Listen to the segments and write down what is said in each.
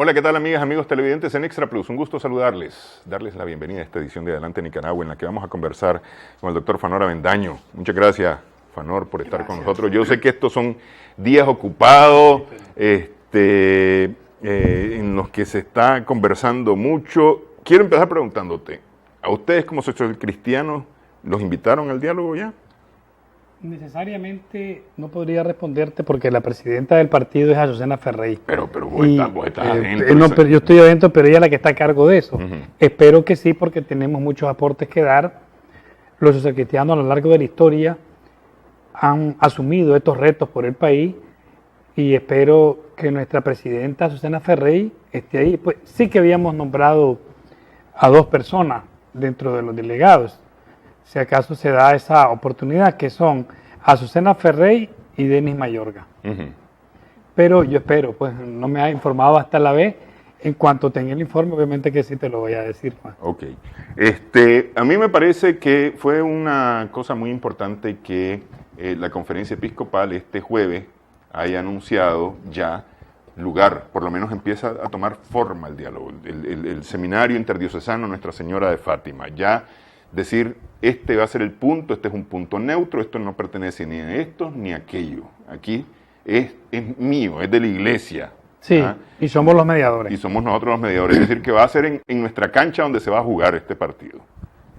Hola, ¿qué tal amigas, amigos televidentes en Extra Plus? Un gusto saludarles, darles la bienvenida a esta edición de Adelante Nicaragua en la que vamos a conversar con el doctor Fanor Avendaño. Muchas gracias, Fanor, por estar con nosotros. Yo sé que estos son días ocupados, en los que se está conversando mucho. Quiero empezar preguntándote, ¿a ustedes como socialcristianos los invitaron al diálogo ya? Necesariamente no podría responderte porque la presidenta del partido es Azucena Ferrey. Pero vos estás adentro. No, pero yo estoy adentro, pero ella es la que está a cargo de eso. Espero que sí, porque tenemos muchos aportes que dar. Los socialcristianos a lo largo de la historia han asumido estos retos por el país y espero que nuestra presidenta Azucena Ferrey esté ahí. Pues sí que habíamos nombrado a 2 personas dentro de los delegados, si acaso se da esa oportunidad, que son Azucena Ferrey y Denis Mayorga. Pero yo espero, pues no me ha informado hasta la vez. En cuanto tenga el informe, obviamente que sí te lo voy a decir, Juan. Ok. A mí me parece que fue una cosa muy importante que la conferencia episcopal este jueves haya anunciado ya lugar, por lo menos empieza a tomar forma el diálogo, el seminario interdiocesano Nuestra Señora de Fátima, ya decir, este va a ser el punto, este es un punto neutro, esto no pertenece ni a esto ni a aquello, aquí es mío, es de la iglesia. Sí, ¿ah? Y somos los mediadores. Y somos nosotros los mediadores, es decir, que va a ser en nuestra cancha donde se va a jugar este partido.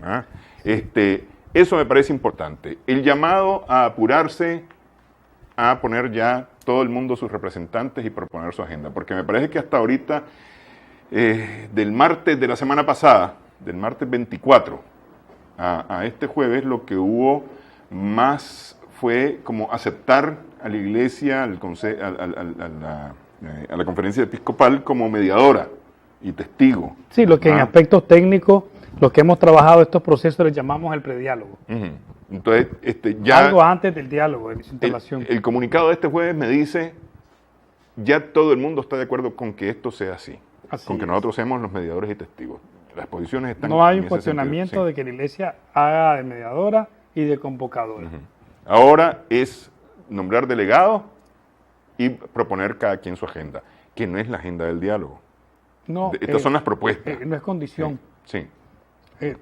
¿Ah? Eso me parece importante. El llamado a apurarse a poner ya todo el mundo sus representantes y proponer su agenda, porque me parece que hasta ahorita, del martes de la semana pasada, del martes 24 a este jueves, lo que hubo más fue como aceptar a la iglesia, a la conferencia episcopal como mediadora y testigo. Sí, lo que en aspectos técnicos, los que hemos trabajado estos procesos les llamamos el prediálogo. Entonces, ya... Algo antes del diálogo, de su instalación. El comunicado de este jueves me dice, ya todo el mundo está de acuerdo con que esto sea así con que nosotros seamos los mediadores y testigos. Las posiciones están... No hay un cuestionamiento de que la iglesia haga de mediadora y de convocadora. Ahora es nombrar delegados y proponer cada quien su agenda, que no es la agenda del diálogo. No, estas son las propuestas. No es condición. Sí.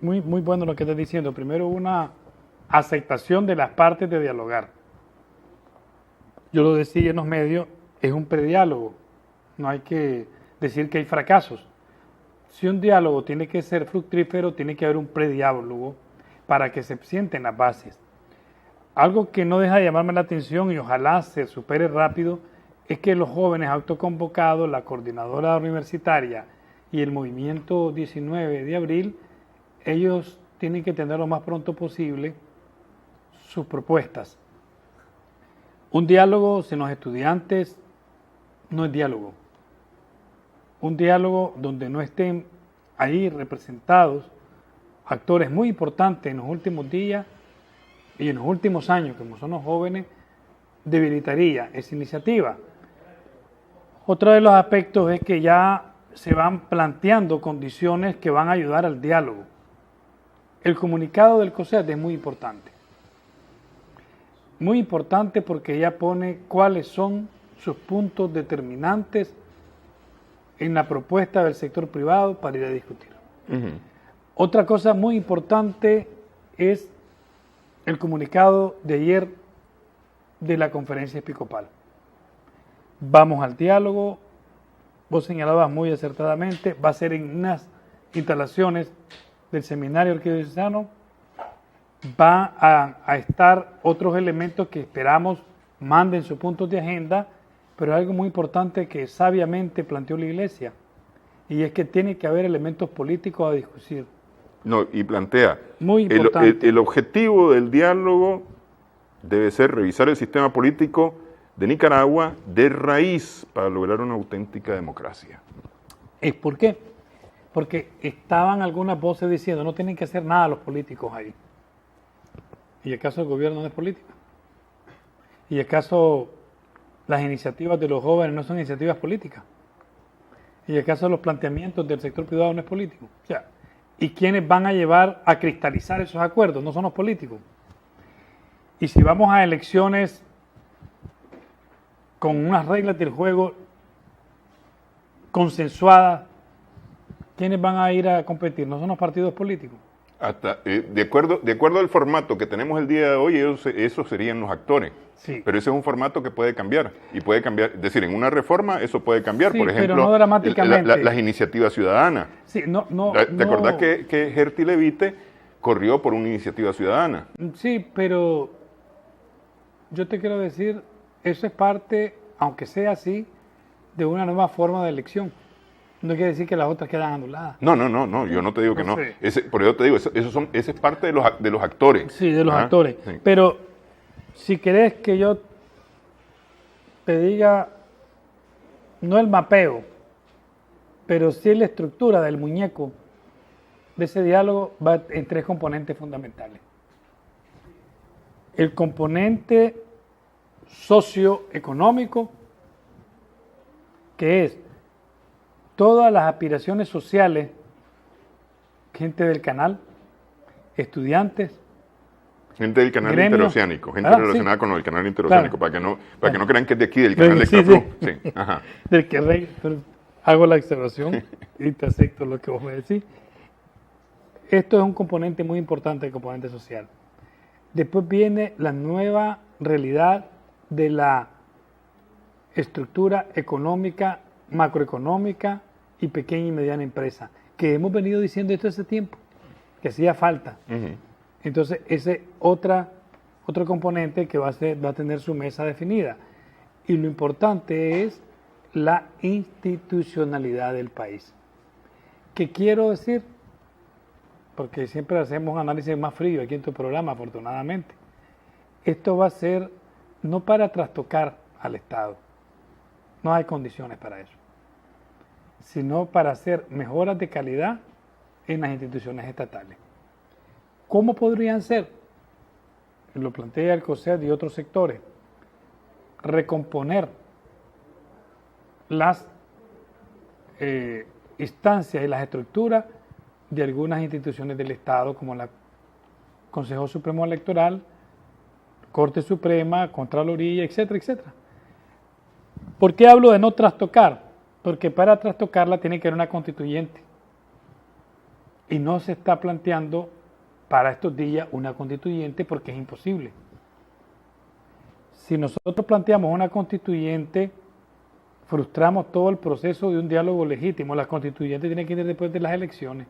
Muy bueno lo que estás diciendo. Primero, una aceptación de las partes de dialogar. Yo lo decía en los medios, es un prediálogo. No hay que decir que hay fracasos. Si un diálogo tiene que ser fructífero, tiene que haber un prediálogo para que se sienten las bases. Algo que no deja de llamarme la atención y ojalá se supere rápido es que los jóvenes autoconvocados, la coordinadora universitaria y el movimiento 19 de abril, ellos tienen que tener lo más pronto posible sus propuestas. Un diálogo sin los estudiantes no es diálogo. Un diálogo donde no estén ahí representados actores muy importantes en los últimos días y en los últimos años, como son los jóvenes, debilitaría esa iniciativa. Otro de los aspectos es que ya se van planteando condiciones que van a ayudar al diálogo. El comunicado del COSET es muy importante. Muy importante porque ya pone cuáles son sus puntos determinantes en la propuesta del sector privado para ir a discutir. Otra cosa muy importante es el comunicado de ayer de la conferencia episcopal. Vamos al diálogo, vos señalabas muy acertadamente, va a ser en unas instalaciones del seminario arquidiocesano, va a estar otros elementos que esperamos manden sus puntos de agenda, pero algo muy importante que sabiamente planteó la iglesia, y es que tiene que haber elementos políticos a discutir. No, y plantea, muy importante. El objetivo del diálogo debe ser revisar el sistema político de Nicaragua de raíz para lograr una auténtica democracia. ¿Por qué? Porque estaban algunas voces diciendo no tienen que hacer nada los políticos ahí. ¿Y acaso el gobierno no es político? ¿Y acaso las iniciativas de los jóvenes no son iniciativas políticas? ¿Y acaso los planteamientos del sector privado no es político? O sea, ¿y quiénes van a llevar a cristalizar esos acuerdos? No son los políticos. Y si vamos a elecciones con unas reglas del juego consensuadas, ¿quiénes van a ir a competir? No son los partidos políticos. De acuerdo al formato que tenemos el día de hoy, esos serían los actores. Sí. Pero ese es un formato que puede cambiar. Y puede cambiar, es decir, en una reforma eso puede cambiar. Sí, por ejemplo, pero no dramáticamente. Las iniciativas ciudadanas. Sí, ¿Te acordás que Gerty Levite corrió por una iniciativa ciudadana? Sí, pero yo te quiero decir, eso es parte, aunque sea así, de una nueva forma de elección. No quiere decir que las otras quedan anuladas. No, yo no te digo que no. Por eso te digo, ese es parte de los actores. Sí, de los actores. Sí. Pero si querés que yo te diga, no el mapeo, pero sí la estructura del muñeco de ese diálogo, va en tres componentes fundamentales. El componente socioeconómico, que es todas las aspiraciones sociales, gente del canal, estudiantes, gente del canal gremios, interoceánico, gente relacionada con el canal interoceánico, claro, para que no crean que es de aquí, del canal de sí, Extraflux. Sí. Ajá. Del que pero hago la observación y te acepto lo que vos me decís. Esto es un componente muy importante, el componente social. Después viene la nueva realidad de la estructura económica, macroeconómica y pequeña y mediana empresa, que hemos venido diciendo esto hace tiempo, que hacía falta. Uh-huh. Entonces, ese otro componente que va a tener su mesa definida. Y lo importante es la institucionalidad del país. ¿Qué quiero decir? Porque siempre hacemos análisis más frío aquí en tu programa, afortunadamente. Esto va a ser no para trastocar al Estado, no hay condiciones para eso, sino para hacer mejoras de calidad en las instituciones estatales. ¿Cómo podrían ser? Lo plantea el COSET y otros sectores. Recomponer las instancias y las estructuras de algunas instituciones del Estado, como el Consejo Supremo Electoral, Corte Suprema, Contraloría, etcétera, etcétera. ¿Por qué hablo de no trastocar? Porque para trastocarla tiene que haber una constituyente. Y no se está planteando para estos días una constituyente porque es imposible. Si nosotros planteamos una constituyente, frustramos todo el proceso de un diálogo legítimo. La constituyente tiene que ir después de las elecciones.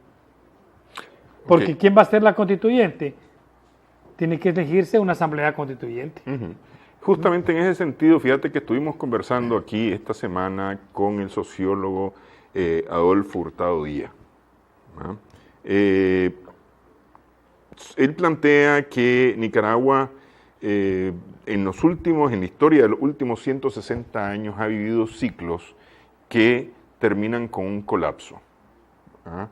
Porque okay, ¿quién va a ser la constituyente? Tiene que elegirse una asamblea constituyente. Uh-huh. Justamente en ese sentido, fíjate que estuvimos conversando aquí esta semana con el sociólogo Adolfo Hurtado Díaz. ¿Ah? Él plantea que Nicaragua en la historia de los últimos 160 años ha vivido ciclos que terminan con un colapso. ¿Ah?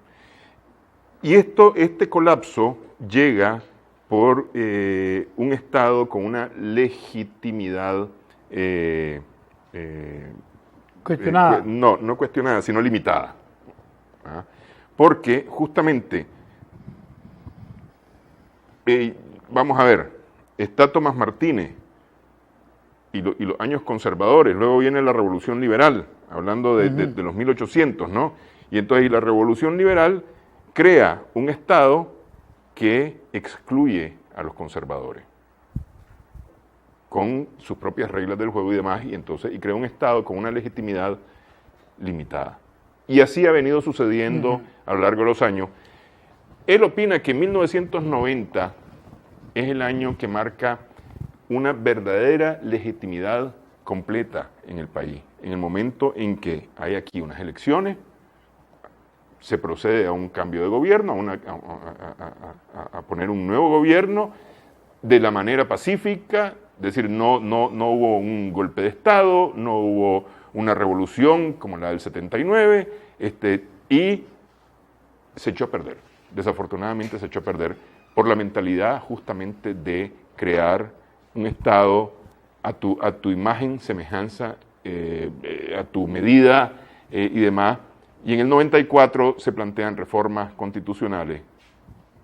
Y este colapso llega por un Estado con una legitimidad cuestionada. No cuestionada, sino limitada. ¿Ah? Porque justamente, vamos a ver, está Tomás Martínez y los años conservadores, luego viene la Revolución Liberal, hablando de los 1800, ¿no? Y entonces la Revolución Liberal crea un Estado que excluye a los conservadores con sus propias reglas del juego y demás, y crea un Estado con una legitimidad limitada. Y así ha venido sucediendo a lo largo de los años. Él opina que 1990 es el año que marca una verdadera legitimidad completa en el país, en el momento en que hay aquí unas elecciones, se procede a un cambio de gobierno, a poner un nuevo gobierno de la manera pacífica, es decir, no hubo un golpe de Estado, no hubo una revolución como la del 79, y se echó a perder. Desafortunadamente se echó a perder por la mentalidad justamente de crear un Estado a tu imagen, semejanza, a tu medida y demás. Y en el 94 se plantean reformas constitucionales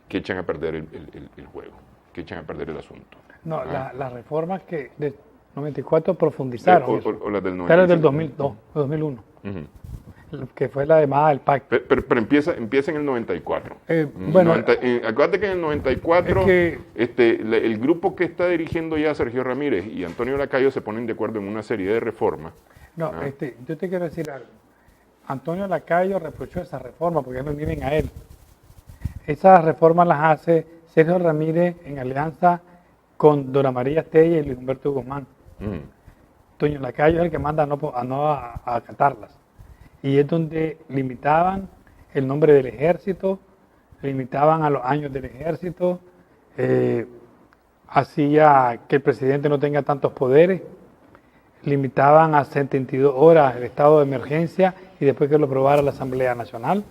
que echan a perder el juego, que echan a perder el asunto. No, las reformas que del 94 profundizaron o las del 95. Pero del 2002, 2001. Uh-huh. que fue la llamada del pacto. Pero empieza en el 94. Bueno, acuérdate que en el 94 es que, el grupo que está dirigiendo ya Sergio Ramírez y Antonio Lacayo se ponen de acuerdo en una serie de reformas. no, yo te quiero decir algo. Antonio Lacayo reprochó esa reforma porque no vienen a él. Esas reformas las hace Sergio Ramírez en alianza con Dora María Estella y Luis Humberto Guzmán. Antonio Lacayo es el que manda a no acatarlas. Y es donde limitaban el nombre del ejército, limitaban a los años del ejército, hacía que el presidente no tenga tantos poderes, limitaban a 72 horas el estado de emergencia y después que lo aprobara la Asamblea Nacional.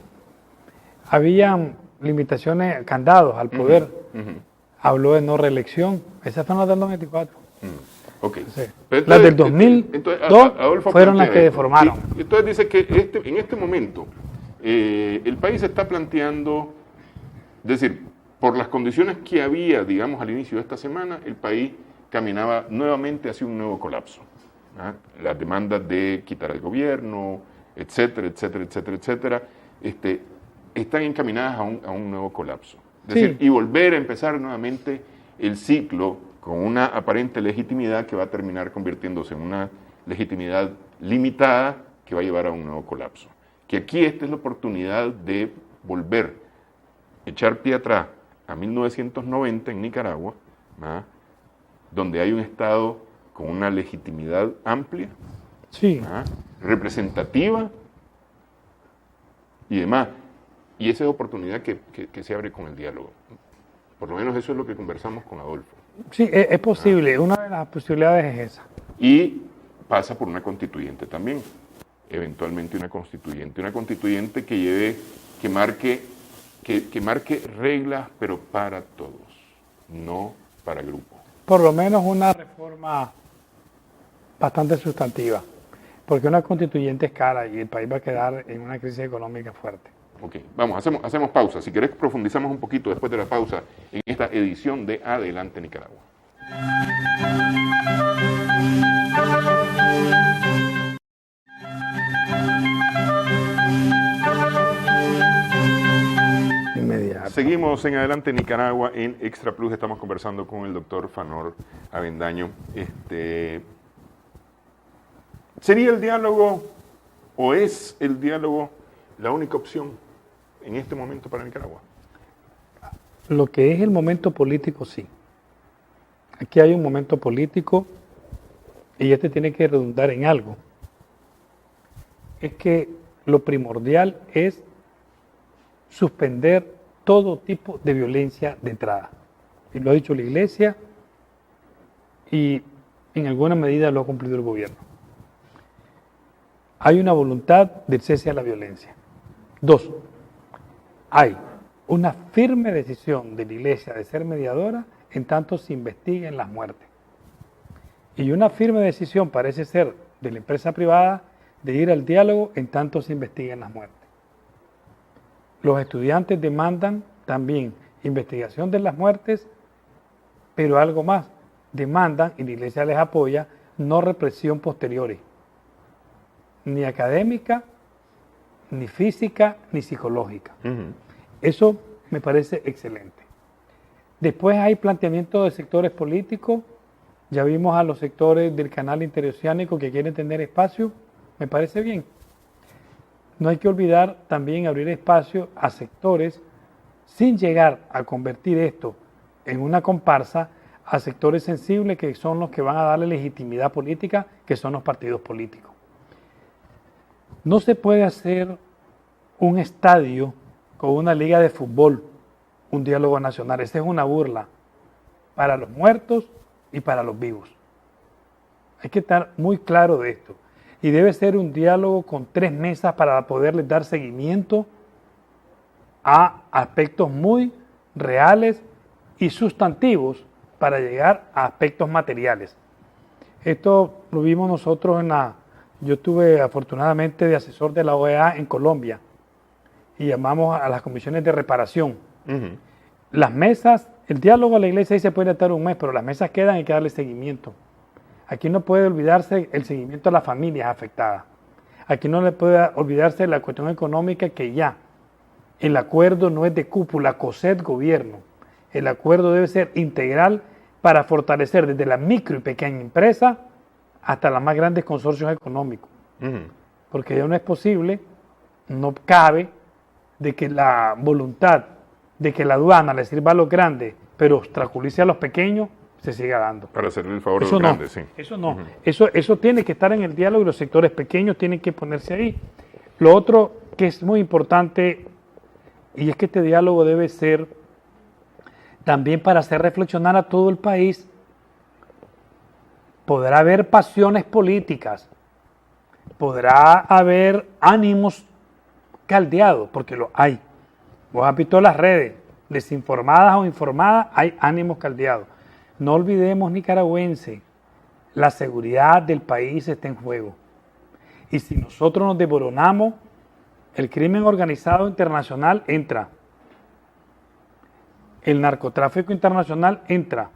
Habían limitaciones, candados al poder. Habló de no reelección. Esas fueron las del 94. Okay. Sí. Las del 2002 fueron las que deformaron. Sí, entonces dice que en este momento el país está planteando, es decir, por las condiciones que había, digamos, al inicio de esta semana, el país caminaba nuevamente hacia un nuevo colapso. Las demandas de quitar al gobierno, etcétera, etcétera, etcétera, etcétera, están encaminadas a un nuevo colapso. Es decir, y volver a empezar nuevamente el ciclo con una aparente legitimidad que va a terminar convirtiéndose en una legitimidad limitada que va a llevar a un nuevo colapso. Que aquí esta es la oportunidad de volver, echar pie atrás a 1990 en Nicaragua, donde hay un Estado con una legitimidad amplia, representativa y demás. Y esa es oportunidad que se abre con el diálogo. Por lo menos eso es lo que conversamos con Adolfo. Sí, es posible. Una de las posibilidades es esa. Y pasa por una constituyente también. Eventualmente una constituyente que marque reglas, pero para todos, no para grupos. Por lo menos una reforma bastante sustantiva, porque una constituyente es cara y el país va a quedar en una crisis económica fuerte. Ok, vamos, hacemos pausa. Si querés profundizamos un poquito después de la pausa en esta edición de Adelante Nicaragua. Inmediato. Seguimos en Adelante Nicaragua en Extra Plus. Estamos conversando con el doctor Fanor Avendaño. ¿Sería el diálogo o es el diálogo la única opción en este momento para Nicaragua? Lo que es el momento político, sí. Aquí hay un momento político y este tiene que redundar en algo. Es que lo primordial es suspender todo tipo de violencia de entrada. Y lo ha dicho la Iglesia y en alguna medida lo ha cumplido el gobierno. Hay una voluntad del cese a la violencia. 2, hay una firme decisión de la Iglesia de ser mediadora en tanto se investiguen las muertes. Y una firme decisión parece ser de la empresa privada de ir al diálogo en tanto se investiguen las muertes. Los estudiantes demandan también investigación de las muertes, pero algo más, demandan, y la Iglesia les apoya, no represión posteriores, ni académica, ni física, ni psicológica. Eso me parece excelente. Después hay planteamientos de sectores políticos. Ya vimos a los sectores del canal interoceánico que quieren tener espacio. Me parece bien. No hay que olvidar también abrir espacio a sectores sin llegar a convertir esto en una comparsa, a sectores sensibles que son los que van a darle legitimidad política, que son los partidos políticos. No se puede hacer un estadio con una liga de fútbol, un diálogo nacional. Esa es una burla para los muertos y para los vivos. Hay que estar muy claro de esto. Y debe ser un diálogo con 3 mesas para poderles dar seguimiento a aspectos muy reales y sustantivos para llegar a aspectos materiales. Esto lo vimos nosotros yo estuve afortunadamente de asesor de la OEA en Colombia y llamamos a las comisiones de reparación. Las mesas, el diálogo a la Iglesia ahí se puede estar un mes, pero las mesas quedan y hay que darle seguimiento. Aquí no puede olvidarse el seguimiento a las familias afectadas. Aquí no le puede olvidarse de la cuestión económica, que ya el acuerdo no es de cúpula, COSET-gobierno. El acuerdo debe ser integral para fortalecer desde la micro y pequeña empresa hasta los más grandes consorcios económicos. Porque ya no es posible, no cabe, de que la voluntad de que la aduana le sirva a los grandes, pero obstaculice a los pequeños, se siga dando. Para hacerle el favor a Eso los no, grandes, sí. eso no. Eso tiene que estar en el diálogo y los sectores pequeños tienen que ponerse ahí. Lo otro que es muy importante, y es que este diálogo debe ser también para hacer reflexionar a todo el país. Podrá haber pasiones políticas, podrá haber ánimos caldeados, porque lo hay. Vos has visto las redes, desinformadas o informadas, hay ánimos caldeados. No olvidemos, nicaragüense, la seguridad del país está en juego. Y si nosotros nos desboronamos, el crimen organizado internacional entra. El narcotráfico internacional entra.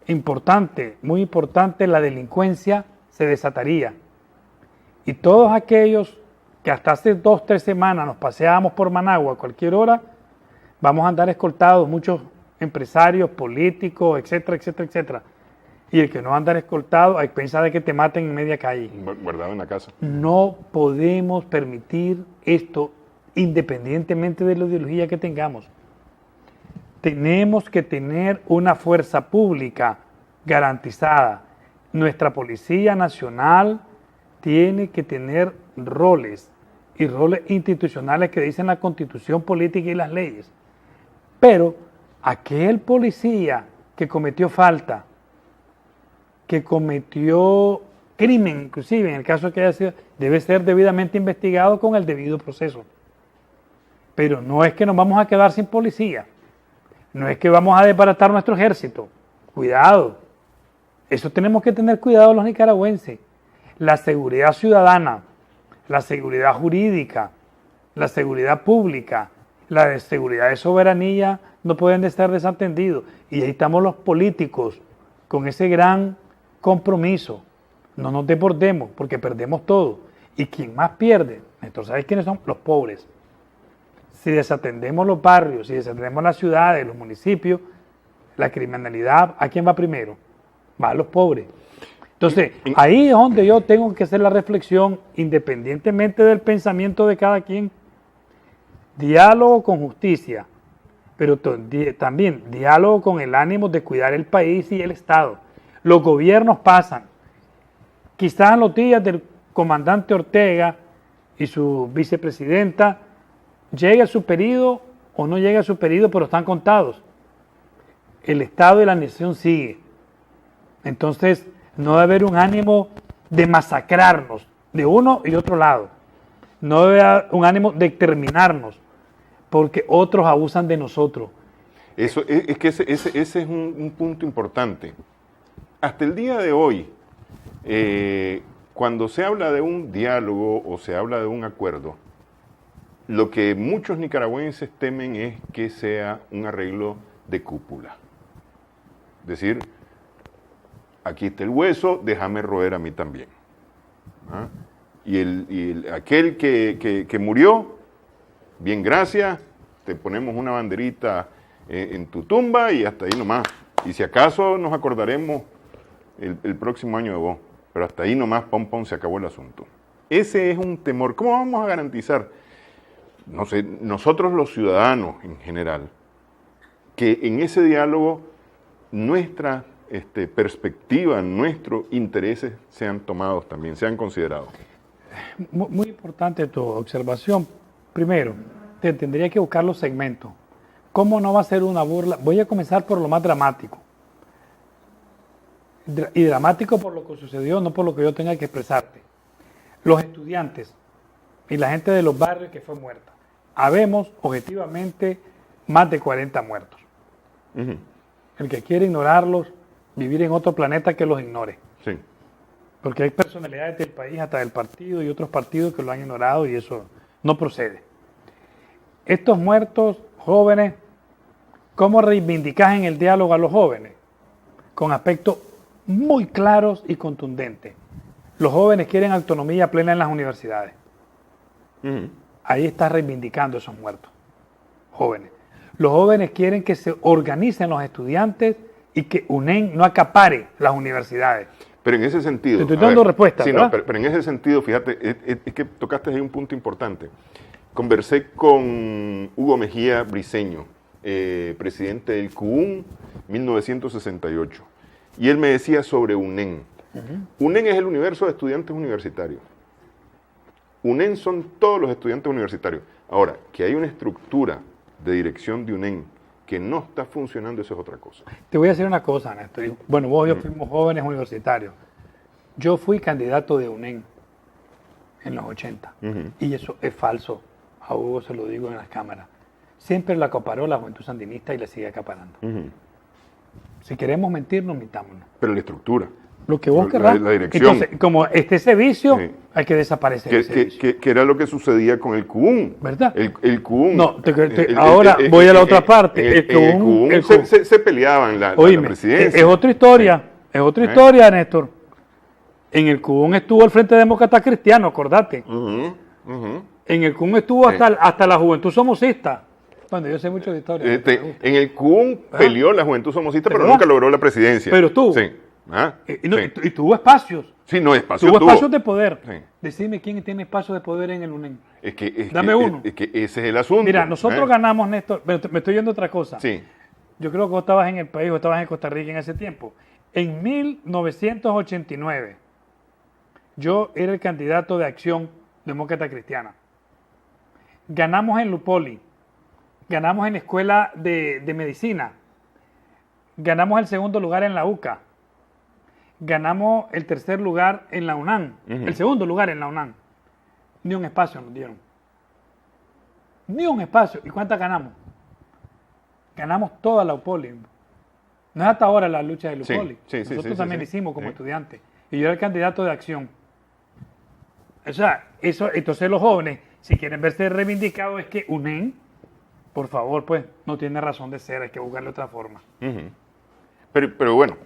Importante, muy importante, la delincuencia se desataría. Y todos aquellos que hasta hace 2 o 3 semanas nos paseábamos por Managua a cualquier hora, vamos a andar escoltados, muchos empresarios, políticos, etcétera, etcétera, etcétera. Y el que no va a andar escoltado a expensas de que te maten en media calle. Guardado en la casa. No podemos permitir esto independientemente de la ideología que tengamos. Tenemos que tener una fuerza pública garantizada. Nuestra Policía Nacional tiene que tener roles y roles institucionales que dicen la Constitución política y las leyes. Pero aquel policía que cometió falta, que cometió crimen, inclusive en el caso que haya sido, debe ser debidamente investigado con el debido proceso. Pero no es que nos vamos a quedar sin policía, no es que vamos a desbaratar nuestro ejército. Cuidado, eso tenemos que tener cuidado los nicaragüenses. La seguridad ciudadana, la seguridad jurídica, la seguridad pública, la de seguridad de soberanía no pueden estar desatendidos. Y ahí estamos los políticos con ese gran compromiso. No nos desbordemos porque perdemos todo. Y quien más pierde, Néstor, ¿sabes quiénes son? Los pobres. Si desatendemos los barrios, si desatendemos las ciudades, los municipios, la criminalidad, ¿a quién va primero? Va a los pobres. Entonces, ahí es donde yo tengo que hacer la reflexión, independientemente del pensamiento de cada quien. Diálogo con justicia, pero también diálogo con el ánimo de cuidar el país y el Estado. Los gobiernos pasan. Quizás en los días del comandante Ortega y su vicepresidenta llegue a su periodo o no llegue a su periodo, pero están contados. El Estado y la nación sigue. Entonces, no debe haber un ánimo de masacrarnos de uno y otro lado. No debe haber un ánimo de exterminarnos, porque otros abusan de nosotros. Eso, es que ese es un punto importante. Hasta el día de hoy, cuando se habla de un diálogo o se habla de un acuerdo, lo que muchos nicaragüenses temen es que sea un arreglo de cúpula. Es decir, aquí está el hueso, déjame roer a mí también. ¿Ah? Y aquel que murió, bien, gracias, te ponemos una banderita en tu tumba y hasta ahí nomás. Y si acaso nos acordaremos el próximo año de vos, pero hasta ahí nomás, pom, pom, se acabó el asunto. Ese es un temor. ¿Cómo vamos a garantizar, no sé, nosotros los ciudadanos en general, que en ese diálogo nuestra perspectiva, nuestros intereses sean tomados también, sean considerados? Muy importante tu observación. Primero, te tendría que buscar los segmentos. ¿Cómo no va a ser una burla? Voy a comenzar por lo más dramático. Y dramático por lo que sucedió, no por lo que yo tenga que expresarte. Los estudiantes y la gente de los barrios que fue muerta. Habemos, objetivamente, más de 40 muertos. El que quiere ignorarlos, vivir en otro planeta, que los ignore. Sí. Porque hay personalidades del país, hasta del partido y otros partidos que lo han ignorado y eso no procede. Estos muertos jóvenes, ¿cómo reivindicas en el diálogo a los jóvenes? Con aspectos muy claros y contundentes. Los jóvenes quieren autonomía plena en las universidades. Ujú. Ahí está reivindicando esos muertos. Jóvenes. Los jóvenes quieren que se organicen los estudiantes y que UNEN no acapare las universidades. Pero en ese sentido... Te estoy a dando ver, respuesta, sí, ¿verdad? no, pero en ese sentido, fíjate, es que tocaste ahí un punto importante. Conversé con Hugo Mejía Briceño, presidente del CUUN 1968, y él me decía sobre UNEN. UNEN es el universo de estudiantes universitarios. UNEN son todos los estudiantes universitarios. Ahora, que hay una estructura de dirección de UNEN que no está funcionando, eso es otra cosa. Te voy a decir una cosa, Néstor. Bueno, vos y yo fuimos jóvenes universitarios. Yo fui candidato de UNEN en los 80. Y eso es falso. A Hugo se lo digo en las cámaras. Siempre la acaparó la juventud sandinista y la sigue acaparando. Si queremos mentirnos, mintámonos. Pero la estructura. Lo que vos querrás. La dirección. Entonces, como ese vicio, Sí. hay que desaparecer ese vicio. Que era lo que sucedía con el CUUN. ¿Verdad? El CUUN. No, ahora voy a la otra parte. El CUUN se peleaban la Oíme, presidencia. es otra historia. Es otra historia, Néstor. En el CUUN estuvo el Frente Demócrata Cristiano, acordate. En el CUUN estuvo hasta la Juventud Somocista. Bueno, yo sé mucho de historia. En el CUUN peleó la Juventud Somocista, pero ¿verdad? nunca logró la presidencia. Pero estuvo. Sí. Ah, Y tuvo espacios. Sí, no, espacio Tuvo espacios de poder. Sí. Decime quién tiene espacios de poder en el UNEN. Dame uno. Es que ese es el asunto. Mira, nosotros ganamos, Néstor, pero me estoy yendo a otra cosa. Sí. Yo creo que vos estabas en el país o estabas en Costa Rica en ese tiempo. En 1989, yo era el candidato de Acción Demócrata Cristiana. Ganamos en Lupoli, ganamos en la Escuela de Medicina, ganamos el segundo lugar en la UCA, ganamos el tercer lugar en la UNAM, el segundo lugar en la UNAM. Ni un espacio nos dieron. Ni un espacio. ¿Y cuántas ganamos? Ganamos toda la UPOLI. No es hasta ahora la lucha de Lupoli. Nosotros también lo hicimos como estudiantes. Y yo era el candidato de Acción. O sea, entonces los jóvenes, si quieren verse reivindicados, es que UNEN, por favor, pues, no tiene razón de ser, hay que buscarle otra forma. Pero bueno.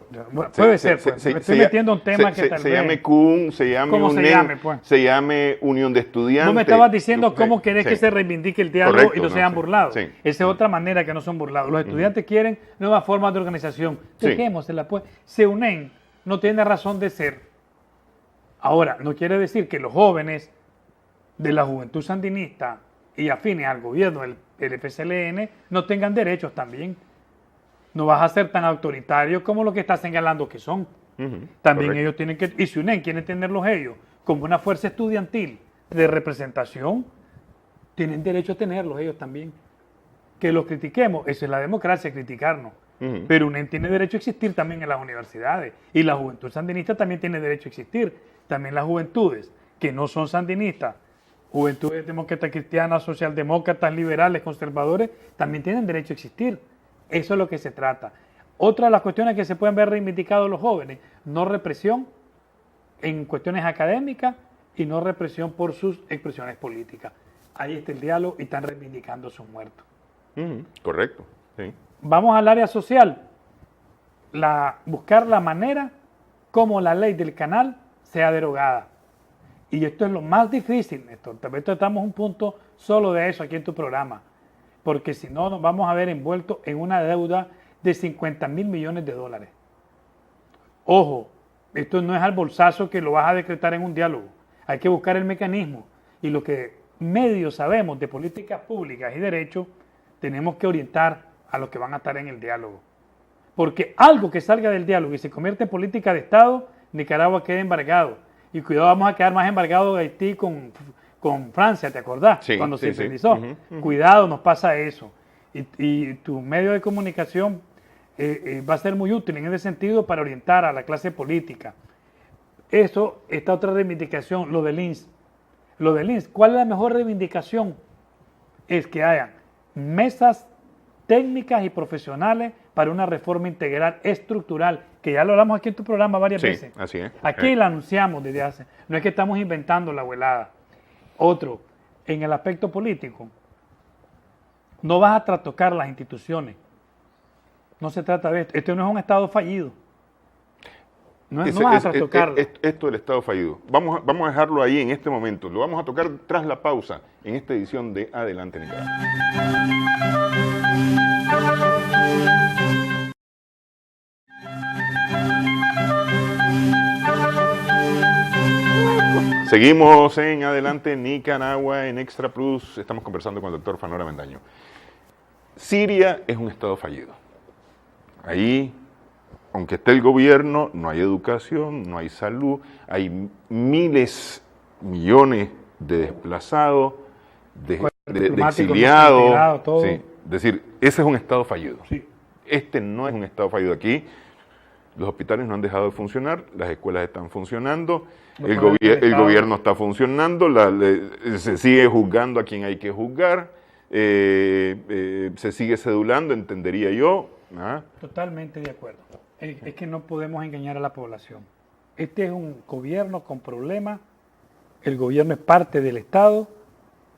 Puede ser, pues. Me estoy metiendo en un tema que tal vez... Se llame CUN, se llame ¿Cómo UNEN, se llame, pues? se llame Unión de Estudiantes. Vos me estabas diciendo cómo querés que se reivindique el diálogo. Correcto, y no sean burlados. sí. Esa es otra manera que no son burlados. Los estudiantes quieren nuevas formas de organización. Sí. Dejémosela, pues. Se UNEN no tiene razón de ser. Ahora, no quiere decir que los jóvenes de la juventud sandinista y afines al gobierno del FCLN no tengan derechos también. No vas a ser tan autoritario como lo que estás señalando que son. También correcto. ellos tienen que, y si UNEN quieren tenerlos ellos como una fuerza estudiantil de representación, tienen derecho a tenerlos ellos también. Que los critiquemos, eso es la democracia, criticarnos. Pero UNEN tiene derecho a existir también en las universidades. Y la juventud sandinista también tiene derecho a existir. También las juventudes que no son sandinistas, juventudes demócratas cristianas, socialdemócratas, liberales, conservadores, también tienen derecho a existir. Eso es lo que se trata. Otra de las cuestiones que se pueden ver reivindicados los jóvenes, no represión en cuestiones académicas y no represión por sus expresiones políticas. Ahí está el diálogo y están reivindicando sus muertos. Correcto, sí. Vamos al área social. Buscar la manera como la ley del canal sea derogada. Y esto es lo más difícil, Néstor. Tal vez tratamos un punto solo de eso aquí en tu programa. Porque si no, nos vamos a ver envueltos en una deuda de 50.000 millones de dólares. Ojo, esto no es al bolsazo que lo vas a decretar en un diálogo. Hay que buscar el mecanismo. Y lo que medio sabemos de políticas públicas y derechos, tenemos que orientar a los que van a estar en el diálogo. Porque algo que salga del diálogo y se convierte en política de Estado, Nicaragua queda embargado. Y cuidado, vamos a quedar más embargados de Haití con Francia, ¿te acordás? Sí, Cuando se sí. independizó. Cuidado, nos pasa eso. Y tu medio de comunicación va a ser muy útil en ese sentido para orientar a la clase política. Eso, esta otra reivindicación, lo del INS. Lo del INS, ¿cuál es la mejor reivindicación? Es que haya mesas técnicas y profesionales para una reforma integral estructural, que ya lo hablamos aquí en tu programa varias veces. Así es. Aquí la anunciamos desde hace. No es que estamos inventando la abuelada. Otro, en el aspecto político, no vas a trastocar las instituciones. No se trata de esto. Este no es un Estado fallido. No, no vas a tocarlo. Esto del Estado fallido. Vamos a dejarlo ahí en este momento. Lo vamos a tocar tras la pausa en esta edición de Adelante Nicaragua. Seguimos en Adelante Nicaragua en Extra Plus. Estamos conversando con el doctor Fanor Avendaño. Siria es un Estado fallido. Ahí, aunque esté el gobierno, no hay educación, no hay salud, hay miles, millones de desplazados, de exiliados. Sí. Es decir, ese es un Estado fallido. Sí. Este no es un Estado fallido. Aquí los hospitales no han dejado de funcionar, las escuelas están funcionando, el gobierno está funcionando, se sigue juzgando a quien hay que juzgar, se sigue cedulando, entendería yo. Totalmente de acuerdo. Es que no podemos engañar a la población. Este es un gobierno con problemas, el gobierno es parte del Estado,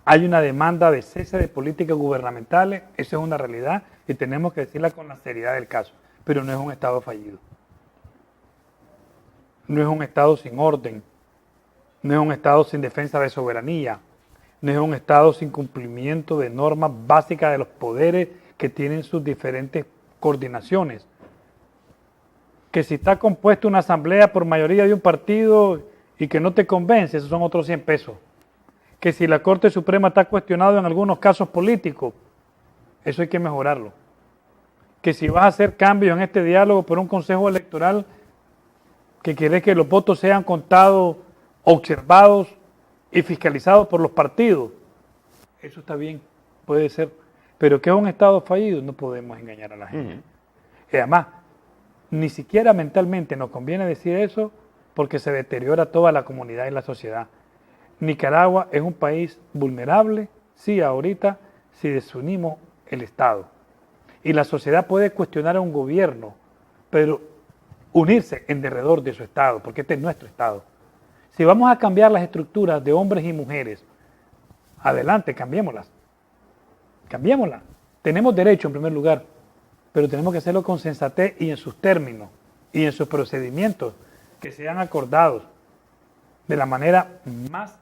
hay una demanda de cese de políticas gubernamentales, esa es una realidad y tenemos que decirla con la seriedad del caso, pero no es un Estado fallido. No es un Estado sin orden, no es un Estado sin defensa de soberanía, no es un Estado sin cumplimiento de normas básicas de los poderes que tienen sus diferentes coordinaciones. Que si está compuesta una asamblea por mayoría de un partido y que no te convence, esos son otros 100 pesos. Que si la Corte Suprema está cuestionada en algunos casos políticos, eso hay que mejorarlo. Que si vas a hacer cambios en este diálogo por un consejo electoral que quiere que los votos sean contados, observados y fiscalizados por los partidos, eso está bien, puede ser. Pero que es un Estado fallido, no podemos engañar a la gente. Y además, ni siquiera mentalmente nos conviene decir eso porque se deteriora toda la comunidad y la sociedad. Nicaragua es un país vulnerable, sí, ahorita, si desunimos el Estado. Y la sociedad puede cuestionar a un gobierno, pero unirse en derredor de su Estado, porque este es nuestro Estado. Si vamos a cambiar las estructuras de hombres y mujeres, adelante, cambiémoslas. Cambiémoslas. Tenemos derecho en primer lugar, pero tenemos que hacerlo con sensatez y en sus términos y en sus procedimientos que sean acordados de la manera más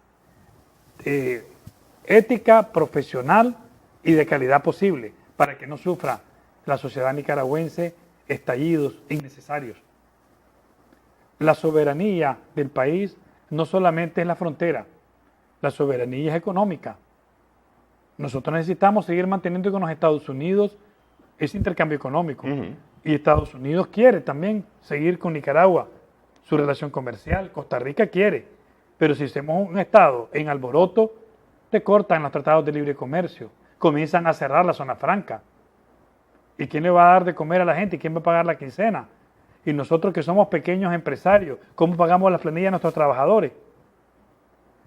ética, profesional y de calidad posible para que no sufra la sociedad nicaragüense estallidos innecesarios. La soberanía del país no solamente es la frontera, la soberanía es económica. Nosotros necesitamos seguir manteniendo con los Estados Unidos ese intercambio económico. Y Estados Unidos quiere también seguir con Nicaragua su relación comercial. Costa Rica quiere. Pero si hacemos un Estado en alboroto, te cortan los tratados de libre comercio. Comienzan a cerrar la zona franca. ¿Y quién le va a dar de comer a la gente? ¿Y quién va a pagar la quincena? Y nosotros que somos pequeños empresarios, ¿cómo pagamos la planilla a nuestros trabajadores?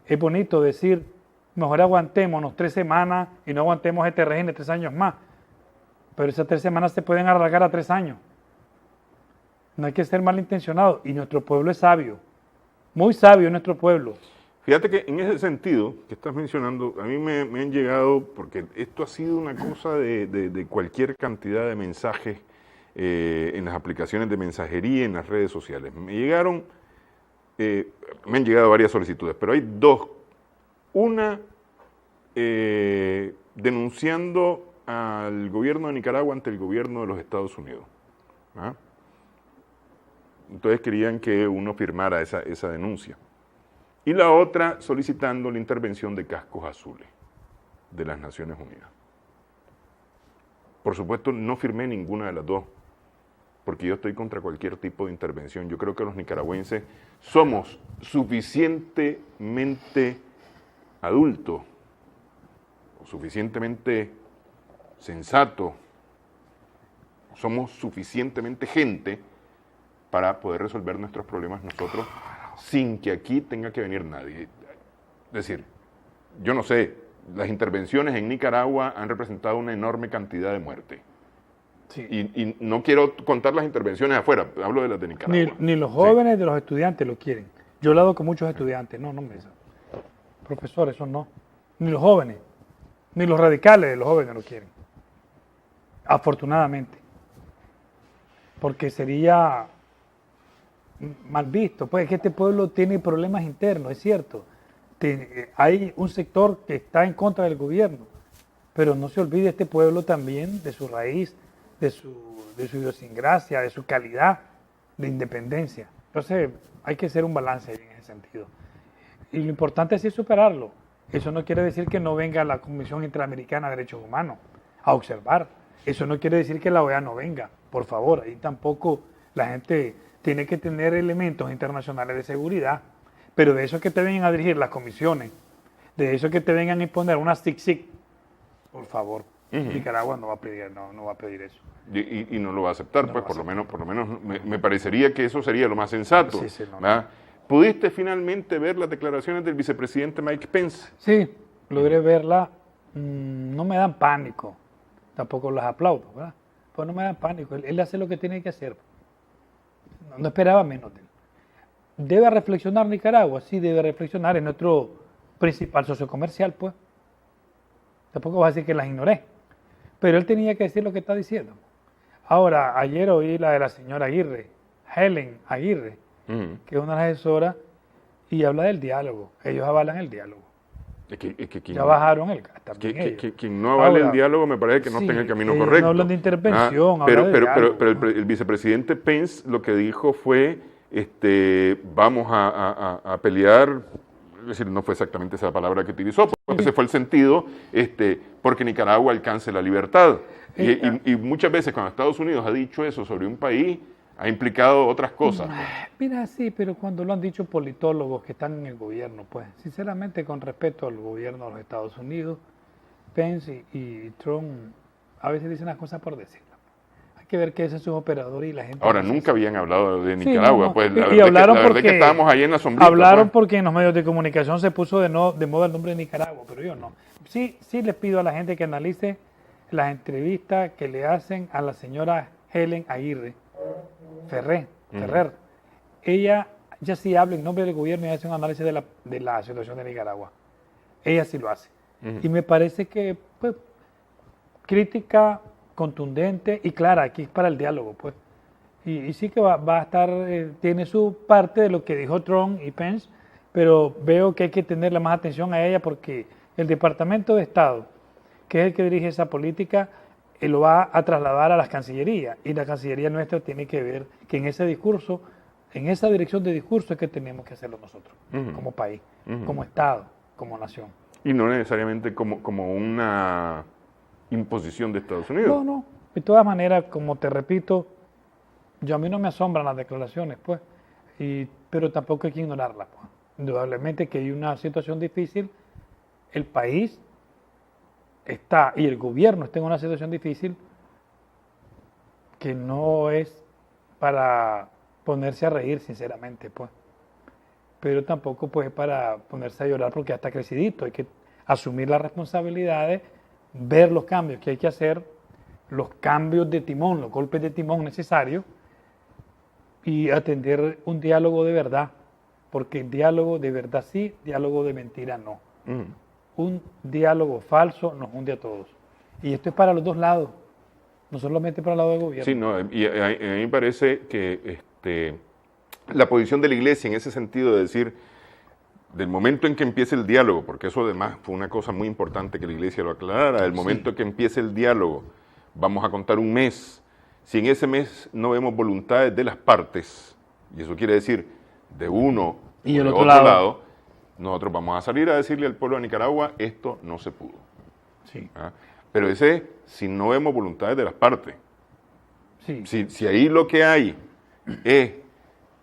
Es bonito decir, mejor aguantémonos 3 semanas y no aguantemos este régimen 3 años más. Pero esas 3 semanas se pueden alargar a 3 años. No hay que ser malintencionado. Y nuestro pueblo es sabio. Muy sabio nuestro pueblo. Fíjate que en ese sentido que estás mencionando, a mí me han llegado, porque esto ha sido una cosa de cualquier cantidad de mensajes en las aplicaciones de mensajería, en las redes sociales. Me han llegado varias solicitudes, pero hay 2. Una, denunciando al gobierno de Nicaragua ante el gobierno de los Estados Unidos. Entonces querían que uno firmara esa denuncia. Y la otra solicitando la intervención de Cascos Azules de las Naciones Unidas. Por supuesto, no firmé ninguna de las 2, porque yo estoy contra cualquier tipo de intervención. Yo creo que los nicaragüenses somos suficientemente adultos, o suficientemente sensatos, somos suficientemente gente para poder resolver nuestros problemas nosotros sin que aquí tenga que venir nadie. Es decir, yo no sé, las intervenciones en Nicaragua han representado una enorme cantidad de muerte. Sí. Y no quiero contar las intervenciones afuera, hablo de las de Nicaragua. Ni los jóvenes de los estudiantes lo quieren. Yo he hablado con muchos estudiantes, no, profesores, eso no. Ni los jóvenes, ni los radicales de los jóvenes lo quieren. Afortunadamente. Porque sería mal visto. Pues es que este pueblo tiene problemas internos, es cierto. Hay un sector que está en contra del gobierno, pero no se olvide este pueblo también de su raíz, de su idiosincrasia, de su calidad de independencia. Entonces hay que hacer un balance ahí en ese sentido. Y lo importante es sí superarlo. Eso no quiere decir que no venga la Comisión Interamericana de Derechos Humanos a observar. Eso no quiere decir que la OEA no venga. Por favor, ahí tampoco la gente tiene que tener elementos internacionales de seguridad. Pero de eso que te vengan a dirigir las comisiones, de eso que te vengan a imponer una SIC, por favor, Nicaragua no va a pedir eso. Y no lo va a aceptar, pues por lo menos me parecería que eso sería lo más sensato. Sí, ¿Pudiste finalmente ver las declaraciones del vicepresidente Mike Pence? Sí, logré verla. No me dan pánico, tampoco las aplaudo, ¿verdad? Pues no me dan pánico. Él hace lo que tiene que hacer. No esperaba menos de él. ¿Debe reflexionar Nicaragua? Sí, debe reflexionar. Es nuestro principal socio comercial, pues. Tampoco voy a decir que las ignoré. Pero él tenía que decir lo que está diciendo. Ahora, ayer oí la de la señora Aguirre, Helen Aguirre, que es una asesora, y habla del diálogo. Ellos avalan el diálogo. Ya bajaron el gas también. Quien no avale el diálogo me parece que no está en el camino correcto. No hablan de intervención, pero el vicepresidente Pence lo que dijo fue, vamos a pelear, es decir, no fue exactamente esa palabra que utilizó, porque ese fue el sentido, porque Nicaragua alcance la libertad. Y muchas veces cuando Estados Unidos ha dicho eso sobre un país, ha implicado otras cosas. Mira, sí, pero cuando lo han dicho politólogos que están en el gobierno, pues, sinceramente, con respeto al gobierno de los Estados Unidos, Pence y Trump a veces dicen las cosas por decirlas. Hay que ver qué es su operador y la gente. Ahora, nunca habían hablado de Nicaragua, sí, pues, la verdad es que estábamos ahí en la sombrita. Hablaron porque en los medios de comunicación se puso de moda el nombre de Nicaragua, pero yo no. Sí les pido a la gente que analice las entrevistas que le hacen a la señora Helen Aguirre Ferrer. Ella ya sí habla en nombre del gobierno y hace un análisis de la situación de Nicaragua. Ella sí lo hace. Y me parece que, pues, crítica contundente y clara, aquí es para el diálogo, pues. Y sí que va a estar, tiene su parte de lo que dijo Trump y Pence, pero veo que hay que tenerle más atención a ella porque el Departamento de Estado, que es el que dirige esa política, lo va a trasladar a las cancillerías y la cancillería nuestra tiene que ver que en ese discurso, en esa dirección de discurso es que tenemos que hacerlo nosotros, como país, como Estado, como nación. Y no necesariamente como una imposición de Estados Unidos. No. De todas maneras, como te repito, a mí no me asombran las declaraciones, pues, pero tampoco hay que ignorarlas, pues. Indudablemente que hay una situación difícil, el país está, y el gobierno está en una situación difícil que no es para ponerse a reír, sinceramente, pues. Pero tampoco pues para ponerse a llorar porque ya está crecidito. Hay que asumir las responsabilidades, ver los cambios que hay que hacer, los cambios de timón, los golpes de timón necesarios y atender un diálogo de verdad, porque el diálogo de verdad sí, diálogo de mentira no. Un diálogo falso nos hunde a todos. Y esto es para los dos lados, no solamente para el lado del gobierno. Sí, no, y a mí me parece que la posición de la Iglesia en ese sentido de decir, del momento en que empiece el diálogo, porque eso además fue una cosa muy importante que la Iglesia lo aclarara, del momento en que empiece el diálogo, vamos a contar un mes, si en ese mes no vemos voluntades de las partes, y eso quiere decir de uno y o el de otro otro lado, nosotros vamos a salir a decirle al pueblo de Nicaragua, esto no se pudo. Sí. Pero ese, si no vemos voluntades de las partes, Sí. si ahí lo que hay es,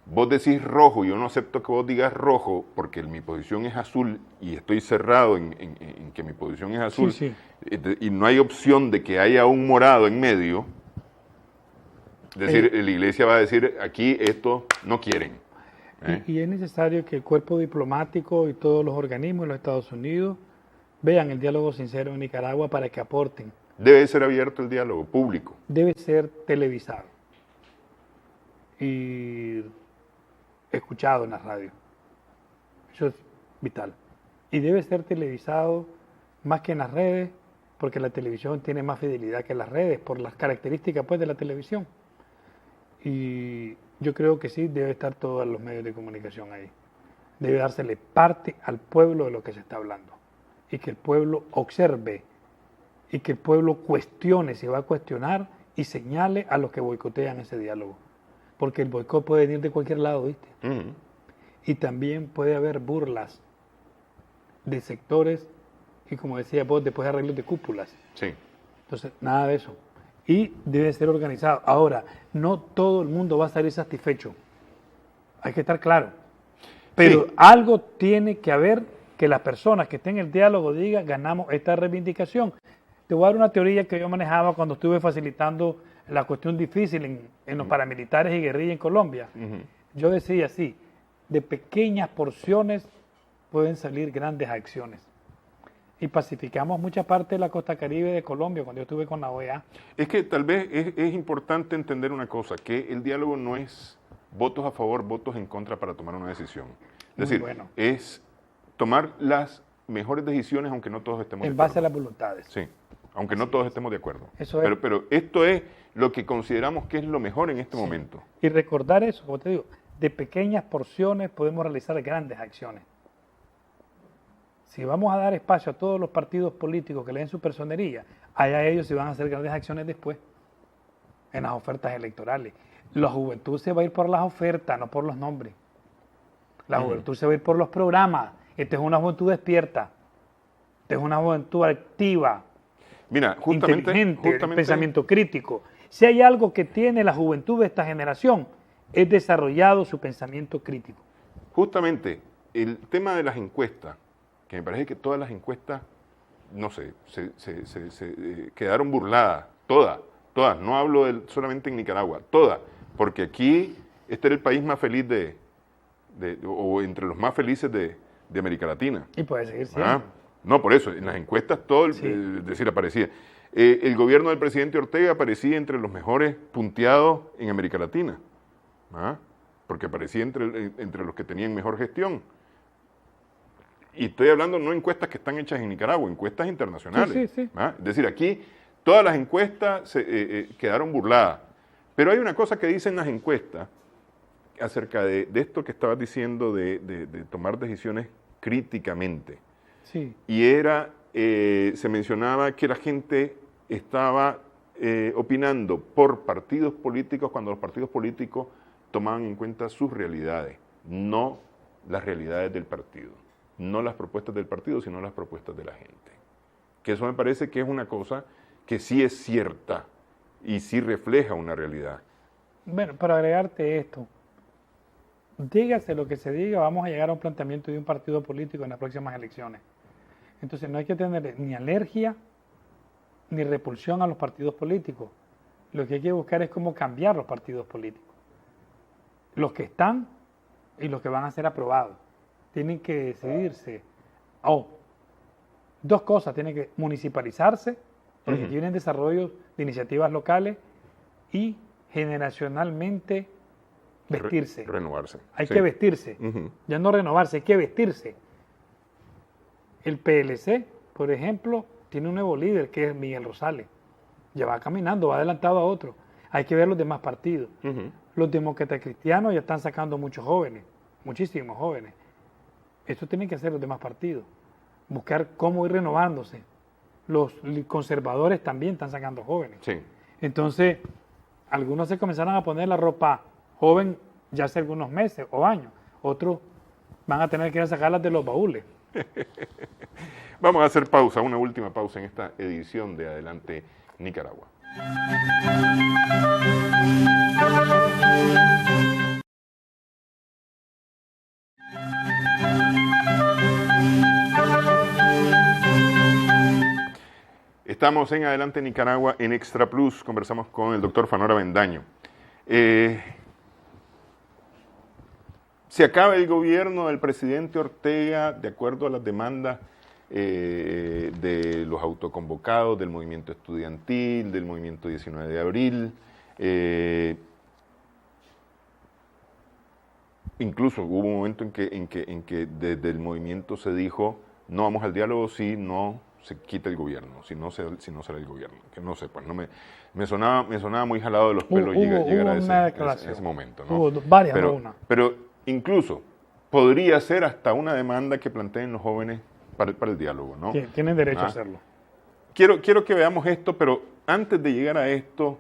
vos decís rojo, yo no acepto que vos digas rojo, porque mi posición es azul y estoy cerrado en que mi posición es azul, Sí. Y no hay opción de que haya un morado en medio, es decir, la Iglesia va a decir, aquí esto no quieren. Y es necesario que el cuerpo diplomático y todos los organismos de los Estados Unidos vean el diálogo sincero en Nicaragua para que aporten. Debe ser abierto el diálogo público. Debe ser televisado y escuchado en la radio. Eso es vital. Y debe ser televisado más que en las redes, porque la televisión tiene más fidelidad que las redes, por las características pues, de la televisión. Y Yo creo que sí, debe estar todos los medios de comunicación ahí. Debe dársele parte al pueblo de lo que se está hablando. Y que el pueblo observe y que el pueblo cuestione, si va a cuestionar, y señale a los que boicotean ese diálogo. Porque el boicot puede venir de cualquier lado, ¿viste? Y también puede haber burlas de sectores y, como decía vos, después arreglos de cúpulas. Sí. Entonces, nada de eso. Y debe ser organizado. Ahora, no todo el mundo va a salir satisfecho. Hay que estar claro. Pero Sí. algo tiene que haber que las personas que estén en el diálogo digan, ganamos esta reivindicación. Te voy a dar una teoría que yo manejaba cuando estuve facilitando la cuestión difícil en los paramilitares y guerrilla en Colombia. Yo decía así, de pequeñas porciones pueden salir grandes acciones. Y pacificamos mucha parte de la costa caribe de Colombia cuando yo estuve con la OEA. Es que tal vez es importante entender una cosa, que el diálogo no es votos a favor, votos en contra para tomar una decisión. Es Muy decir, bueno. es tomar las mejores decisiones aunque no todos estemos de En base a acuerdo. las voluntades. Sí, aunque no todos estemos de acuerdo. Eso es. Pero esto es lo que consideramos que es lo mejor en este momento. Y recordar eso, como te digo, de pequeñas porciones podemos realizar grandes acciones. Si vamos a dar espacio a todos los partidos políticos que le den su personería, allá ellos se van a hacer grandes acciones después, en las ofertas electorales. La juventud se va a ir por las ofertas, no por los nombres. La juventud se va a ir por los programas. Esta es una juventud despierta. Esta es una juventud activa, Mira, inteligente, pensamiento crítico. Si hay algo que tiene la juventud de esta generación, es desarrollado su pensamiento crítico. Justamente el tema de las encuestas, que me parece que todas las encuestas, no sé, se quedaron burladas, todas, no hablo solamente en Nicaragua, todas, porque aquí este era el país más feliz o entre los más felices de América Latina. Y puede seguir siendo. No, por eso, en las encuestas todo, Sí. es decir, aparecía. El gobierno del presidente Ortega aparecía entre los mejores punteados en América Latina, porque aparecía entre los que tenían mejor gestión. Y estoy hablando no encuestas que están hechas en Nicaragua, encuestas internacionales. Sí. Es decir, aquí todas las encuestas quedaron burladas. Pero hay una cosa que dicen las encuestas acerca de esto que estabas diciendo de tomar decisiones críticamente. Sí. Y se mencionaba que la gente estaba opinando por partidos políticos cuando los partidos políticos tomaban en cuenta sus realidades, no las realidades del partido, no las propuestas del partido, sino las propuestas de la gente. Que eso me parece que es una cosa que sí es cierta y sí refleja una realidad. Bueno, para agregarte esto, dígase lo que se diga, vamos a llegar a un planteamiento de un partido político en las próximas elecciones. Entonces no hay que tener ni alergia ni repulsión a los partidos políticos. Lo que hay que buscar es cómo cambiar los partidos políticos. Los que están y los que van a ser aprobados. Tienen que decidirse. Dos cosas, tienen que municipalizarse, porque tienen desarrollo de iniciativas locales, y generacionalmente vestirse. Renovarse. Hay sí. que vestirse. Ya no renovarse, hay que vestirse. El PLC, por ejemplo, tiene un nuevo líder que es Miguel Rosales. Ya va caminando, va adelantado a otro. Hay que ver los demás partidos. Los demócratas cristianos ya están sacando muchos jóvenes, muchísimos jóvenes. Eso tienen que hacer los demás partidos. Buscar cómo ir renovándose. Los conservadores también están sacando jóvenes. Sí. Entonces, algunos se comenzaron a poner la ropa joven ya hace algunos meses o años. Otros van a tener que ir a sacarlas de los baúles. Vamos a hacer pausa, una última pausa en esta edición de Adelante Nicaragua. Estamos en Adelante Nicaragua en Extra Plus. Conversamos con el doctor Fanor Avendaño. Se acaba el gobierno del presidente Ortega de acuerdo a las demandas de los autoconvocados, del movimiento estudiantil, del movimiento 19 de abril. Incluso hubo un momento en que desde el movimiento se dijo, no vamos al diálogo si no se quita el gobierno, si no sale el gobierno, que no sé, pues no me sonaba muy jalado de los pelos llegar a ese momento, ¿no? Hubo varias, pero, no una. Pero incluso podría ser hasta una demanda que planteen los jóvenes para el diálogo, ¿no? Tienen derecho a hacerlo. Quiero que veamos esto, pero antes de llegar a esto,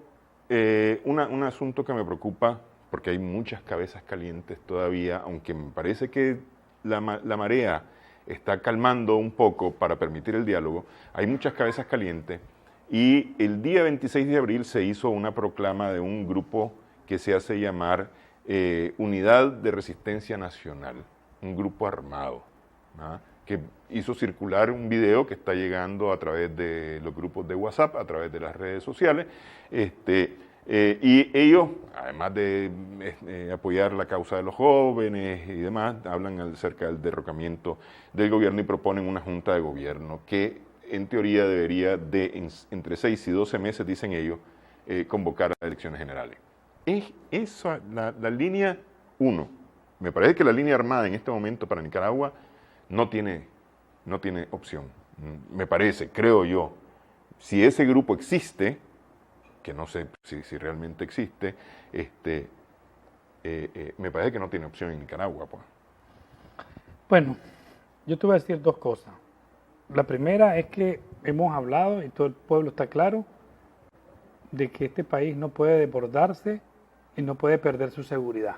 un asunto que me preocupa, porque hay muchas cabezas calientes todavía, aunque me parece que la marea está calmando un poco para permitir el diálogo, hay muchas cabezas calientes, y el día 26 de abril se hizo una proclama de un grupo que se hace llamar Unidad de Resistencia Nacional, un grupo armado, ¿no? Que hizo circular un video que está llegando a través de los grupos de WhatsApp, a través de las redes sociales, y ellos, además de apoyar la causa de los jóvenes y demás, hablan acerca del derrocamiento del gobierno y proponen una junta de gobierno que en teoría debería entre 6 y 12 meses, dicen ellos, convocar a elecciones generales. Es esa la línea 1. Me parece que la línea armada en este momento para Nicaragua no tiene opción. Me parece, creo yo, si ese grupo existe, que no sé si realmente existe, me parece que no tiene opción en Nicaragua, pues. Bueno, yo te voy a decir dos cosas. La primera es que hemos hablado, y todo el pueblo está claro, de que este país no puede desbordarse y no puede perder su seguridad.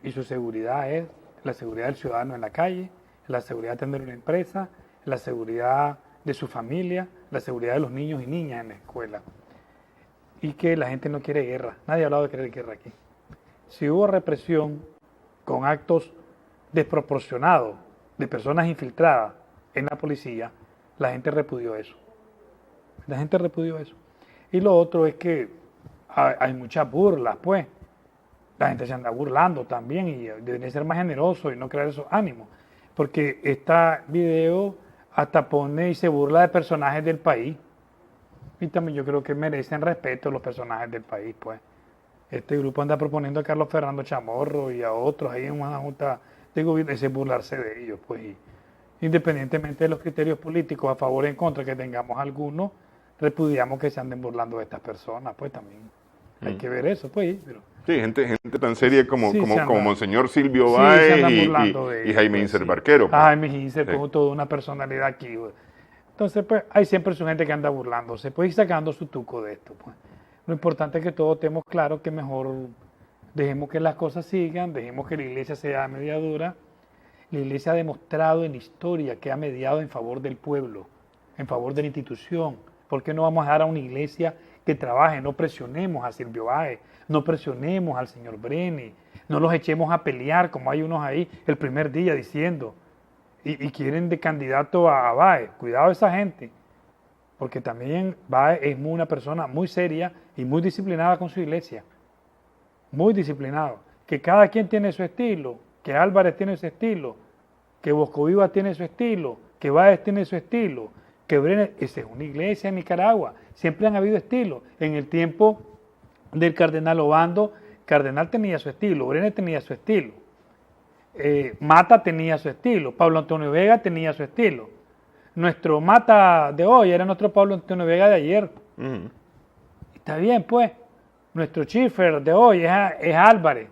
Y su seguridad es la seguridad del ciudadano en la calle, la seguridad de tener una empresa, la seguridad de su familia, la seguridad de los niños y niñas en la escuela. Y que la gente no quiere guerra. Nadie ha hablado de querer guerra aquí. Si hubo represión con actos desproporcionados de personas infiltradas en la policía, la gente repudió eso. La gente repudió eso. Y lo otro es que hay muchas burlas, pues. La gente se anda burlando también y deben ser más generosos y no crear esos ánimos. Porque este video hasta pone y se burla de personajes del país. Y también yo creo que merecen respeto los personajes del país, pues. Este grupo anda proponiendo a Carlos Fernando Chamorro y a otros ahí en una junta de gobierno, ese burlarse de ellos, pues. Y independientemente de los criterios políticos a favor o en contra que tengamos algunos, repudiamos que se anden burlando de estas personas, pues también. Hay que ver eso, pues. Pero sí, gente tan seria como Monseñor Silvio sí, Báez y Jaime pues, Inser Barquero. Pues. Jaime Inser, como toda una personalidad aquí, pues. Entonces, pues, hay siempre su gente que anda burlándose, pues, y sacando su tuco de esto, pues. Lo importante es que todos estemos claros que mejor dejemos que las cosas sigan, dejemos que la iglesia sea mediadora. La iglesia ha demostrado en la historia que ha mediado en favor del pueblo, en favor de la institución. ¿Por qué no vamos a dejar a una iglesia que trabaje? No presionemos a Silvio Báez, no presionemos al señor Brenes, no los echemos a pelear como hay unos ahí el primer día diciendo y quieren de candidato a Báez. Cuidado esa gente, porque también Báez es una persona muy seria y muy disciplinada con su iglesia, muy disciplinado, que cada quien tiene su estilo, que Álvarez tiene su estilo, que Boscoviva tiene su estilo, que Báez tiene su estilo, que Brenes, esa es una iglesia en Nicaragua, siempre han habido estilos. En el tiempo del cardenal Obando, cardenal tenía su estilo, Brenes tenía su estilo, Mata tenía su estilo, Pablo Antonio Vega tenía su estilo. Nuestro Mata de hoy era nuestro Pablo Antonio Vega de ayer. Está bien, pues. Nuestro Schiffer de hoy es Álvarez.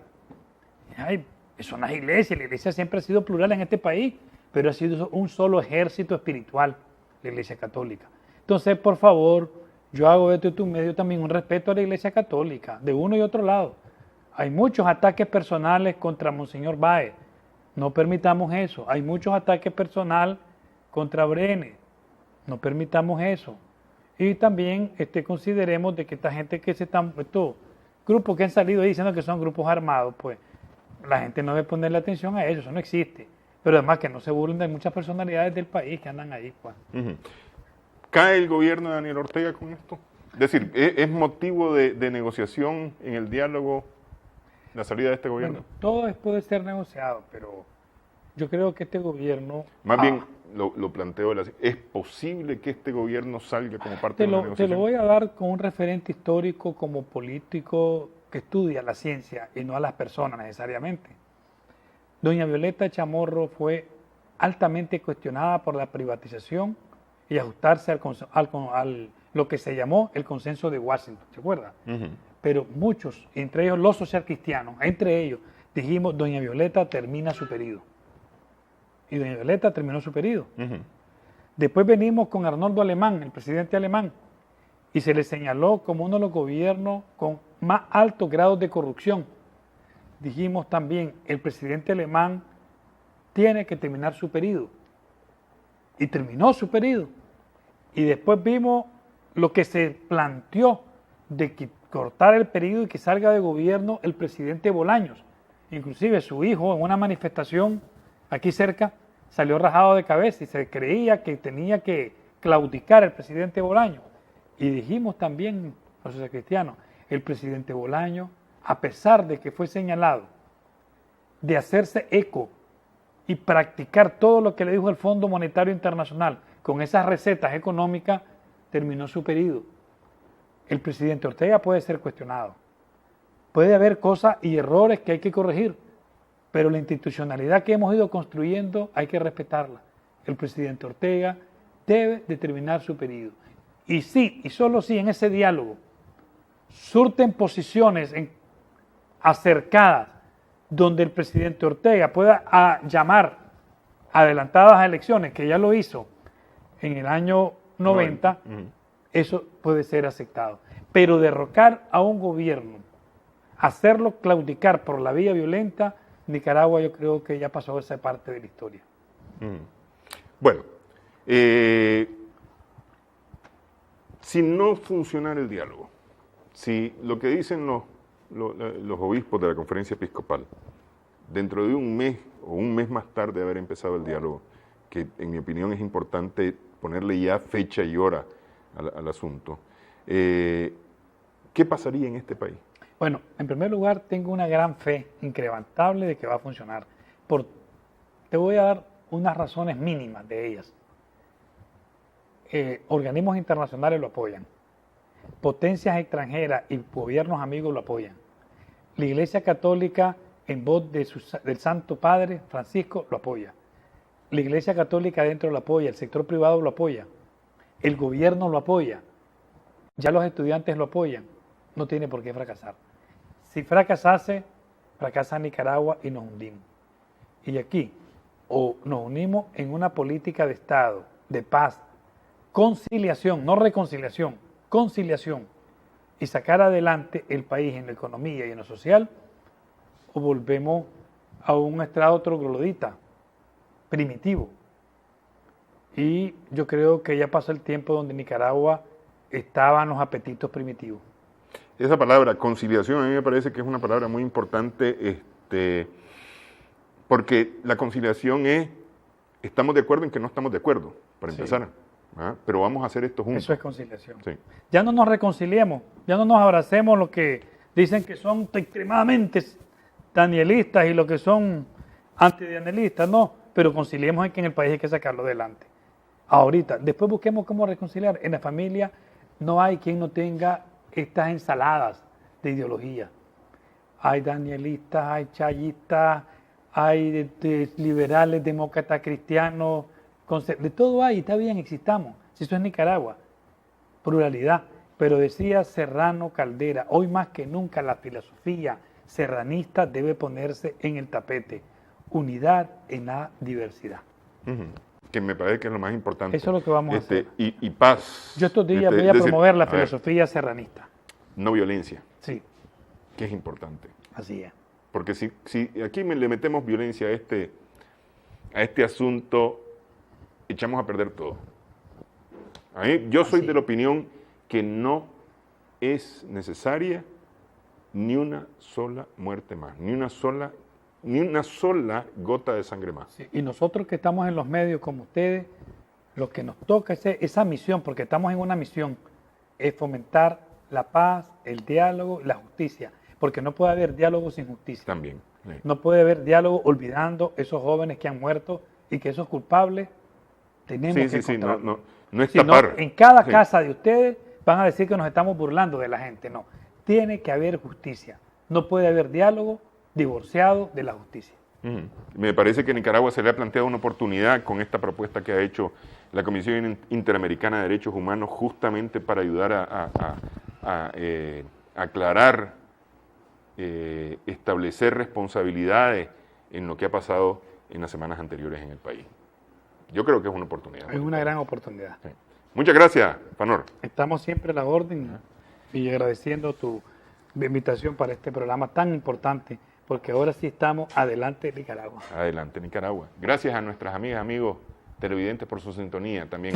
Son las iglesias, la iglesia siempre ha sido plural en este país, pero ha sido un solo ejército espiritual, la iglesia católica. Entonces, por favor, yo hago de tu medio también un respeto a la iglesia católica, de uno y otro lado. Hay muchos ataques personales contra Monseñor Báez, no permitamos eso. Hay muchos ataques personales contra Brenes, no permitamos eso. Y también consideremos de que esta gente que estos grupos que han salido ahí diciendo que son grupos armados, pues la gente no debe ponerle atención a eso no existe. Pero además que no se burlen de muchas personalidades del país que andan ahí, pues. ¿Cae el gobierno de Daniel Ortega con esto? Es decir, ¿es motivo de negociación en el diálogo la salida de este gobierno? Bueno, todo puede ser negociado, pero yo creo que este gobierno... Más bien, lo planteo así, ¿es posible que este gobierno salga como parte de la negociación? Te lo voy a dar con un referente histórico como político que estudia la ciencia y no a las personas necesariamente. Doña Violeta Chamorro fue altamente cuestionada por la privatización y ajustarse al lo que se llamó el consenso de Washington, ¿se acuerda? Pero muchos, entre ellos los socialcristianos, entre ellos dijimos, doña Violeta termina su periodo. Y doña Violeta terminó su periodo. Después venimos con Arnoldo Alemán, el presidente alemán, y se le señaló como uno de los gobiernos con más altos grados de corrupción. Dijimos también, el presidente alemán tiene que terminar su periodo. Y terminó su periodo. Y después vimos lo que se planteó de cortar el periodo y que salga de gobierno el presidente Bolaños. Inclusive su hijo en una manifestación aquí cerca salió rajado de cabeza y se creía que tenía que claudicar el presidente Bolaños. Y dijimos también, los socialcristianos, el presidente Bolaños, a pesar de que fue señalado de hacerse eco y practicar todo lo que le dijo el Fondo Monetario Internacional con esas recetas económicas, terminó su periodo. El presidente Ortega puede ser cuestionado. Puede haber cosas y errores que hay que corregir, pero la institucionalidad que hemos ido construyendo hay que respetarla. El presidente Ortega debe de terminar su periodo. Y sí, y solo si en ese diálogo surten posiciones acercadas donde el presidente Ortega pueda llamar adelantadas a elecciones, que ya lo hizo en el año 90, eso puede ser aceptado. Pero derrocar a un gobierno, hacerlo claudicar por la vía violenta, Nicaragua yo creo que ya pasó esa parte de la historia. Bueno, si no funcionara el diálogo, si lo que dicen los obispos de la conferencia episcopal, dentro de un mes o un mes más tarde de haber empezado el diálogo, que en mi opinión es importante ponerle ya fecha y hora al asunto, ¿qué pasaría en este país? Bueno, en primer lugar tengo una gran fe incrementable de que va a funcionar. Te voy a dar unas razones mínimas de ellas. Organismos internacionales lo apoyan. Potencias extranjeras y gobiernos amigos lo apoyan. La Iglesia Católica, en voz del Santo Padre Francisco, lo apoya. La Iglesia Católica adentro lo apoya, el sector privado lo apoya, el gobierno lo apoya, ya los estudiantes lo apoyan, no tiene por qué fracasar. Si fracasase, fracasa Nicaragua y nos hundimos. Y aquí, o nos unimos en una política de Estado, de paz, conciliación, no reconciliación, conciliación, y sacar adelante el país en la economía y en lo social, o volvemos a un estrado troglodita, primitivo. Y yo creo que ya pasó el tiempo donde Nicaragua estaban los apetitos primitivos. Esa palabra, conciliación, a mí me parece que es una palabra muy importante, porque la conciliación es, estamos de acuerdo en que no estamos de acuerdo, para empezar, pero vamos a hacer esto juntos. Eso es conciliación. Sí. Ya no nos reconciliemos, ya no nos abracemos los que dicen que son extremadamente danielistas y los que son antidanielistas, no, pero conciliemos en que en el país hay que sacarlo adelante. Ahorita, después busquemos cómo reconciliar. En la familia no hay quien no tenga estas ensaladas de ideología. Hay danielistas, hay chayistas, hay liberales, demócratas, cristianos, de todo hay, está bien, existamos. Si eso es Nicaragua, pluralidad. Pero decía Serrano Caldera, hoy más que nunca la filosofía serranista debe ponerse en el tapete. Unidad en la diversidad. Que me parece que es lo más importante. Eso es lo que vamos a hacer. Y paz. Yo estos días voy a promover la filosofía serranista. No violencia. Sí. Que es importante. Así es. Porque si aquí le metemos violencia a este asunto, echamos a perder todo. Yo soy de la opinión que no es necesaria ni una sola muerte más, ni una sola gota de sangre más. Sí, y nosotros que estamos en los medios como ustedes, lo que nos toca es esa misión, porque estamos en una misión, es fomentar la paz, el diálogo, la justicia, porque no puede haber diálogo sin justicia. También. Sí. No puede haber diálogo olvidando esos jóvenes que han muerto y que esos culpables tenemos que encontrarlos. No es tapar. En cada casa de ustedes van a decir que nos estamos burlando de la gente. No, tiene que haber justicia. No puede haber diálogo divorciado de la justicia. Me parece que a Nicaragua se le ha planteado una oportunidad con esta propuesta que ha hecho la Comisión Interamericana de Derechos Humanos justamente para ayudar a aclarar, establecer responsabilidades en lo que ha pasado en las semanas anteriores en el país. Yo creo que es una oportunidad. Es una gran oportunidad. Sí. Muchas gracias, Fanor. Estamos siempre a la orden y agradeciendo tu invitación para este programa tan importante, porque ahora sí estamos adelante Nicaragua. Adelante, Nicaragua. Gracias a nuestras amigas, amigos televidentes por su sintonía también.